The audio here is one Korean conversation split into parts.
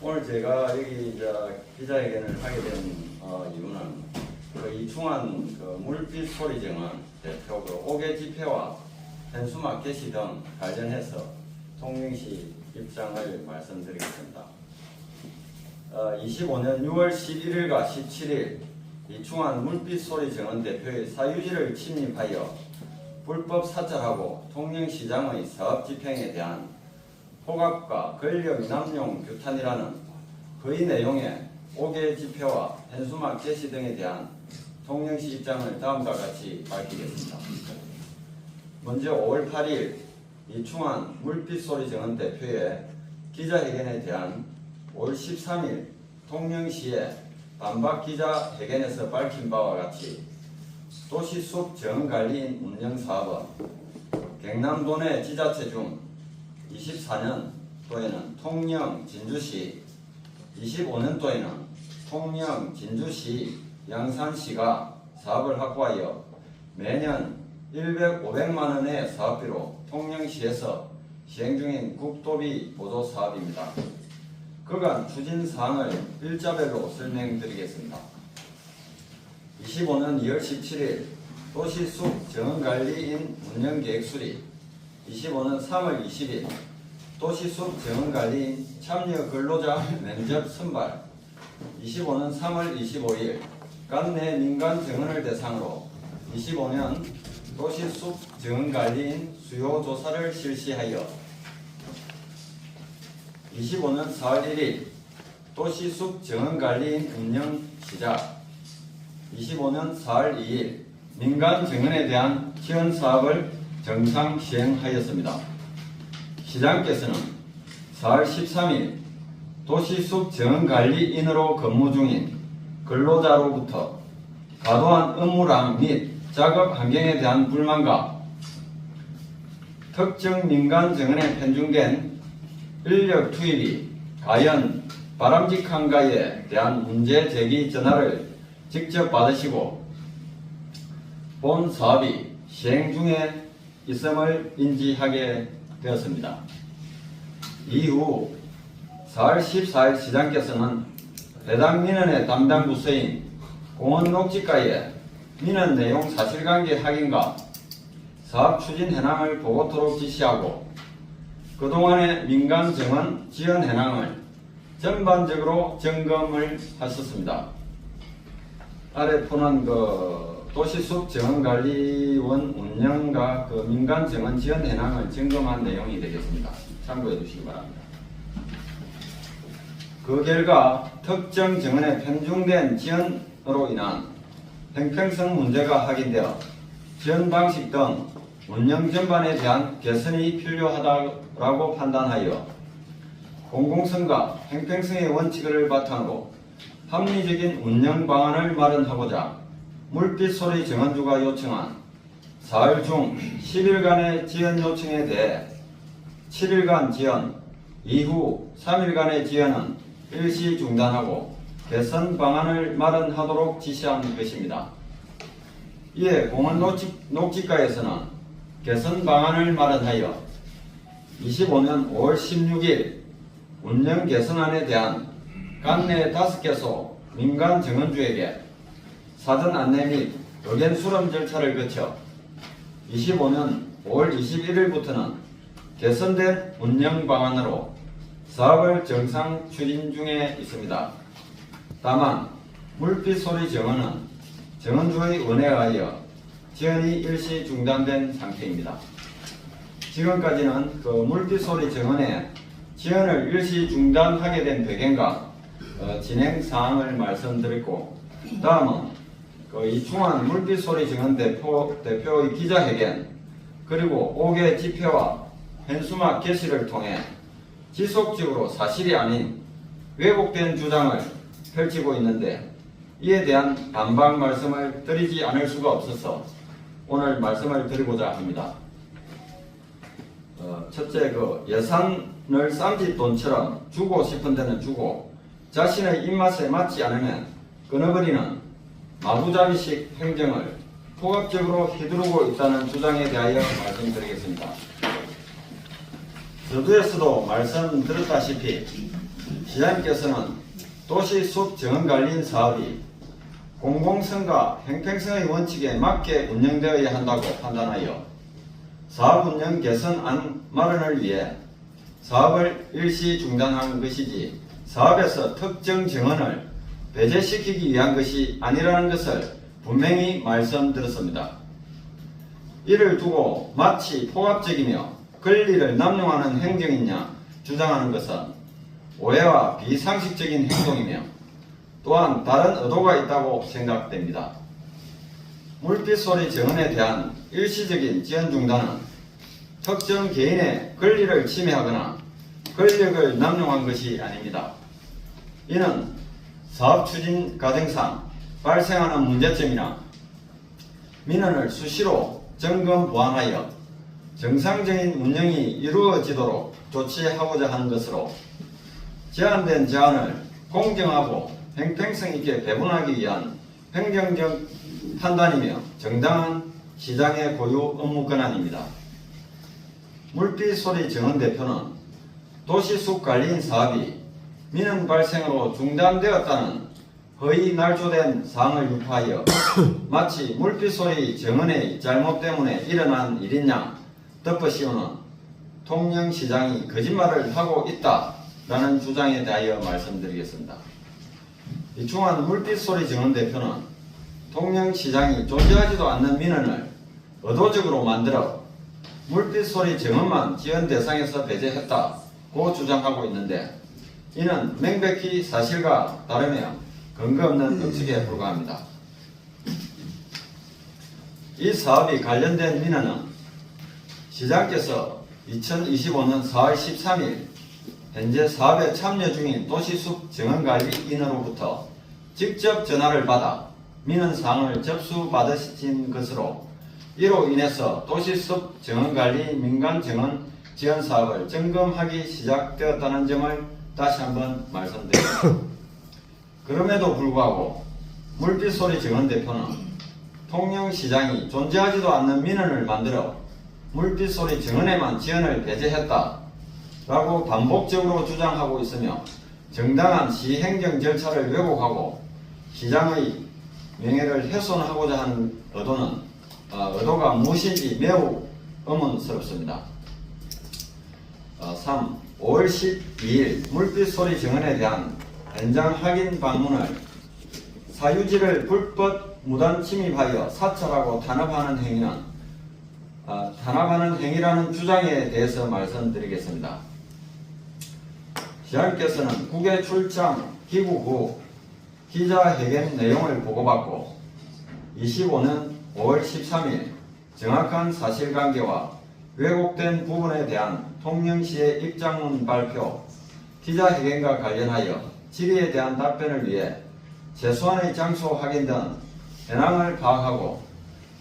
오늘 제가 여기 이제 기자회견을 하게 된 이유는 그 이충환 그 물빛 소리 정원 대표 그 5개 집회와 현수막 게시 등 관련해서 통영시 입장을 말씀드리겠습니다. 25년 6월 11일과 17일 이충환 물빛 소리 정원 대표의 사유지를 침입하여 불법 사찰하고 통영시장의 사업 집행에 대한 폭압과 권력 남용 규탄이라는 거의 내용의 5개 집회와 현수막 게시 등에 대한 통영시 입장을 다음과 같이 밝히겠습니다. 먼저 5월 8일 이충환 물빛 소리 정원 대표의 기자회견에 대한 5월 13일 통영시의 반박 기자회견에서 밝힌 바와 같이 도시숲 정원관리인 운영사업은 경남도 내 지자체 중 24년도에는 통영 진주시, 25년도에는 통영 진주시, 양산시가 사업을 확보하여 매년 500만 원의 사업비로 통영시에서 시행 중인 국도비 보조 사업입니다. 그간 추진 사항을 일자별로 설명드리겠습니다. 25년 2월 17일 도시숲 정원관리인 운영계획 수립, 25년 3월 20일 도시숲 정원관리인 참여 근로자 면접 선발, 25년 3월 25일 관내 민간 정원을 대상으로 25년 도시숲 정원관리인 수요조사를 실시하여 25년 4월 1일 도시숲 정원관리인 운영 시작, 25년 4월 2일 민간 정원에 대한 지원 사업을 정상 시행하였습니다. 시장께서는 4월 13일 도시숲 정원관리인으로 근무 중인 근로자로부터 과도한 업무량 및 작업 환경에 대한 불만과 특정 민간 정원에 편중된 인력 투입이 과연 바람직한가에 대한 문제 제기 전화를 직접 받으시고 본 사업이 시행 중에 있음을 인지하게 되었습니다. 이후 4월 14일 시장께서는 해당 민원의 담당 부서인 공원녹지과에 민원 내용 사실관계 확인과 사업 추진 현황을 보고토록 지시하고 그동안의 민간 정원 지원 현황을 전반적으로 점검을 하셨습니다. 아래 포는 도시숲 정원관리원 운영과 민간 정원 지원 현황을 점검한 내용이 되겠습니다. 참고해 주시기 바랍니다. 그 결과 특정 정원에 편중된 지원으로 인한 형평성 문제가 확인되어 지원 방식 등 운영 전반에 대한 개선이 필요하다고 판단하여 공공성과 형평성의 원칙을 바탕으로 합리적인 운영 방안을 마련하고자 물빛 소리 정원주가 요청한 4월 중 10일간의 지연 요청에 대해 7일간 지연, 이후 3일간의 지연은 일시 중단하고 개선 방안을 마련하도록 지시한 것입니다. 이에 공원녹지과에서는 개선 방안을 마련하여 25년 5월 16일 운영 개선안에 대한 관내 5개소 민간 정원주에게 사전 안내 및 의견 수렴 절차를 거쳐 25년 5월 21일부터는 개선된 운영 방안으로 사업을 정상 추진 중에 있습니다. 다만 물빛 소리 정원은 정원주의 원에 의하여 지원이 일시 중단된 상태입니다. 지금까지는 물빛 소리 정원에 지원을 일시 중단하게 된 배경과 진행 사항을 말씀드렸고, 다음은 이충환 물빛 소리 정원 대표의 기자회견, 그리고 5개 집회와 현수막 게시를 통해 지속적으로 사실이 아닌 왜곡된 주장을 펼치고 있는데, 이에 대한 반박 말씀을 드리지 않을 수가 없어서 오늘 말씀을 드리고자 합니다. 첫째, 예산을 쌈짓돈처럼 주고 싶은 데는 주고 자신의 입맛에 맞지 않으면 끊어버리는 마구잡이식 행정을 포괄적으로 휘두르고 있다는 주장에 대하여 말씀드리겠습니다. 저도에서도 말씀드렸다시피 시장님께서는 도시숲 정원관리인 사업이 공공성과 형평성의 원칙에 맞게 운영되어야 한다고 판단하여 사업 운영 개선 안 마련을 위해 사업을 일시 중단한 것이지 사업에서 특정 정원을 배제시키기 위한 것이 아니라는 것을 분명히 말씀드렸습니다. 이를 두고 마치 포괄적이며 권리를 남용하는 행정이냐 주장하는 것은 오해와 비상식적인 행동이며 또한 다른 의도가 있다고 생각됩니다. 물빛소리 정원에 대한 일시적인 지원 중단은 특정 개인의 권리를 침해하거나 권력을 남용한 것이 아닙니다. 이는 사업 추진 과정상 발생하는 문제점이나 민원을 수시로 점검 보완하여 정상적인 운영이 이루어지도록 조치하고자 하는 것으로 제한된 제한을 공정하고 형평성 있게 배분하기 위한 행정적 판단이며 정당한 시장의 고유 업무 권한입니다. 물빛소리 정원 대표는 도시숲 관리인 사업이 민원 발생으로 중단되었다는 허위 날조된 사항을 유포하여 마치 물빛소리 정원의 잘못 때문에 일어난 일이냐 덮어씌우는 통영시장이 거짓말을 하고 있다라는 주장에 대하여 말씀드리겠습니다. 이충한 물빛소리 정원 대표는 통영시장이 존재하지도 않는 민원을 의도적으로 만들어 물빛소리 정원만 지원 대상에서 배제했다고 주장하고 있는데 이는 명백히 사실과 다르며 근거 없는 억측에 불과합니다. 이 사업이 관련된 민원은 시장께서 2025년 4월 13일 현재 사업에 참여 중인 도시숲 정원관리인으로부터 직접 전화를 받아 민원사항을 접수받으신 것으로 이로 인해서 도시숲 정원관리 민간정원 지원사업을 점검하기 시작되었다는 점을 다시 한번 말씀드립니다. 그럼에도 불구하고 물빛소리 정원 대표는 통영시장이 존재하지도 않는 민원을 만들어 물빛소리 정원에만 지원을 배제했다 라고 반복적으로 주장하고 있으며 정당한 시행정 절차를 왜곡하고 시장의 명예를 훼손하고자 하는 의도가 무엇인지 매우 의문스럽습니다. 3. 5월 12일 물빛소리 정원에 대한 현장 확인 방문을 사유지를 불법 무단 침입하여 사찰하고 탄압하는 행위라는 주장에 대해서 말씀드리겠습니다. 시장님께서는 국외 출장 기구 후 기자회견 내용을 보고받고 25년 5월 13일 정확한 사실관계와 왜곡된 부분에 대한 통영시의 입장문 발표, 기자회견과 관련하여 질의에 대한 답변을 위해 최소한의 장소 확인 등 현황을 파악하고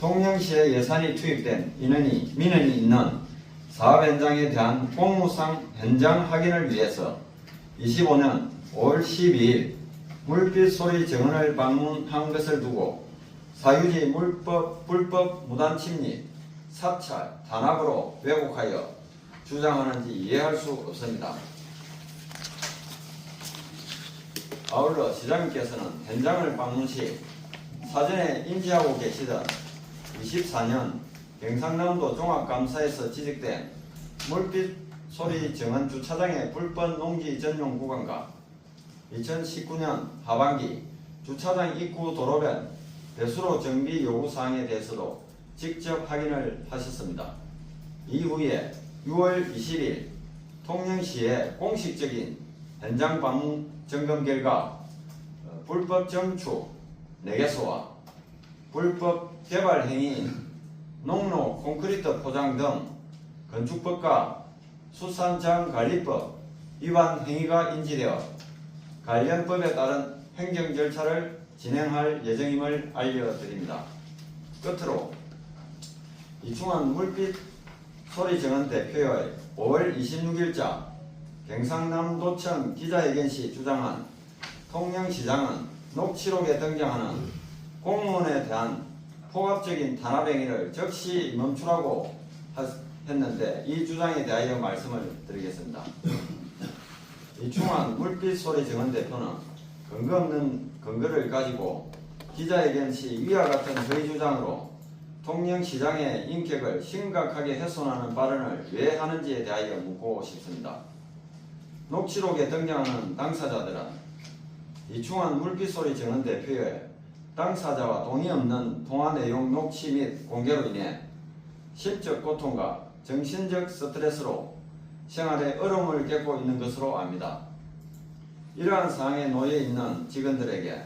통영시에 예산이 투입된 민원이 있는 사업 현장에 대한 공무상 현장 확인을 위해서 25년 5월 12일 물빛소리 정원을 방문한 것을 두고 사유지 불법 무단 침입, 사찰, 탄압으로 왜곡하여 주장하는지 이해할 수 없습니다. 아울러 시장님께서는 현장을 방문 시 사전에 인지하고 계시던 24년 경상남도 종합감사에서 지적된 물빛소리 정원 주차장의 불법 농지 전용 구간과 2019년 하반기 주차장 입구 도로변 배수로 정비 요구 사항에 대해서도 직접 확인을 하셨습니다. 이후에 6월 20일 통영시의 공식적인 현장 방문 점검 결과 불법 정축 4개소와 불법 개발 행위인 농로 콘크리트 포장 등 건축법과 수산자원관리법 위반 행위가 인지되어 관련 법에 따른 행정 절차를 진행할 예정임을 알려드립니다. 끝으로 이충한 물빛소리 정원 대표의 5월 26일자 경상남도청 기자회견 시 주장한 통영시장은 녹취록에 등장하는 공무원에 대한 포괄적인 탄압행위를 즉시 멈추라고 했는데 이 주장에 대하여 말씀을 드리겠습니다. 이 충한 물빛소리 증언 대표는 근거 없는 근거를 가지고 기자회견 시 위와 같은 허위 주장으로 통영시장의 인격을 심각하게 훼손하는 발언을 왜 하는지에 대하여 묻고 싶습니다. 녹취록에 등장하는 당사자들은 이충한 물빛소리 증언 대표의 당사자와 동의 없는 통화 내용 녹취 및 공개로 인해 심적 고통과 정신적 스트레스로 생활에 어려움을 겪고 있는 것으로 압니다. 이러한 상황에 놓여 있는 직원들에게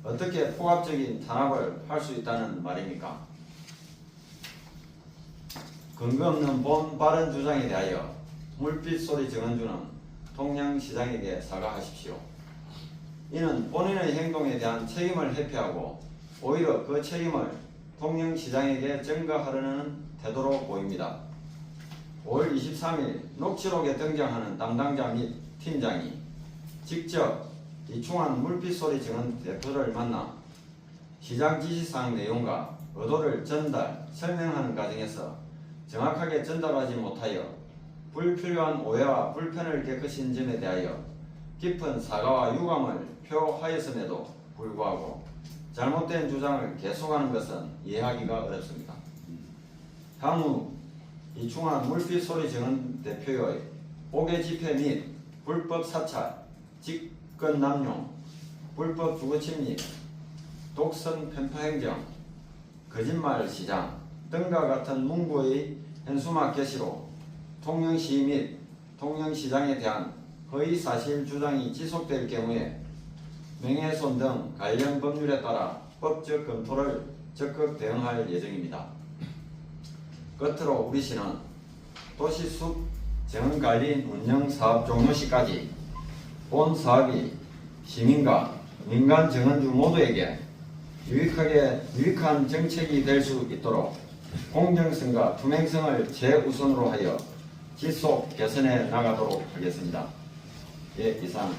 어떻게 포괄적인 탄압을 할 수 있다는 말입니까? 근거 없는 본 발언 주장에 대하여 물빛소리 증언주는 통영시장에게 사과하십시오. 이는 본인의 행동에 대한 책임을 회피하고 오히려 그 책임을 통영시장에게 전가하려는 태도로 보입니다. 5월 23일 녹취록에 등장하는 담당자 및 팀장이 직접 이충한 물빛소리 증언 대표를 만나 시장 지시사항 내용과 의도를 전달, 설명하는 과정에서 정확하게 전달하지 못하여 불필요한 오해와 불편을 겪으신 점에 대하여 깊은 사과와 유감을 표하였음에도 불구하고 잘못된 주장을 계속하는 것은 이해하기가 어렵습니다. 향후 이충한 물빛소리 증언 대표의 옥외 집회 및 불법 사찰, 직권 남용, 불법 주거침입, 독선 편파 행정, 거짓말 시장 등과 같은 문구의 현수막 게시로 통영시 및 통영시장에 대한 허위사실 주장이 지속될 경우에 명예훼손 등 관련 법률에 따라 법적 검토를 적극 대응할 예정입니다. 끝으로 우리 시는 도시숲 정원관리 운영 사업 종료 시까지 본 사업이 시민과 민간 정원주 모두에게 유익한 정책이 될 수 있도록 공정성과 투명성을 최우선으로 하여 지속 개선해 나가도록 하겠습니다. 예, 이상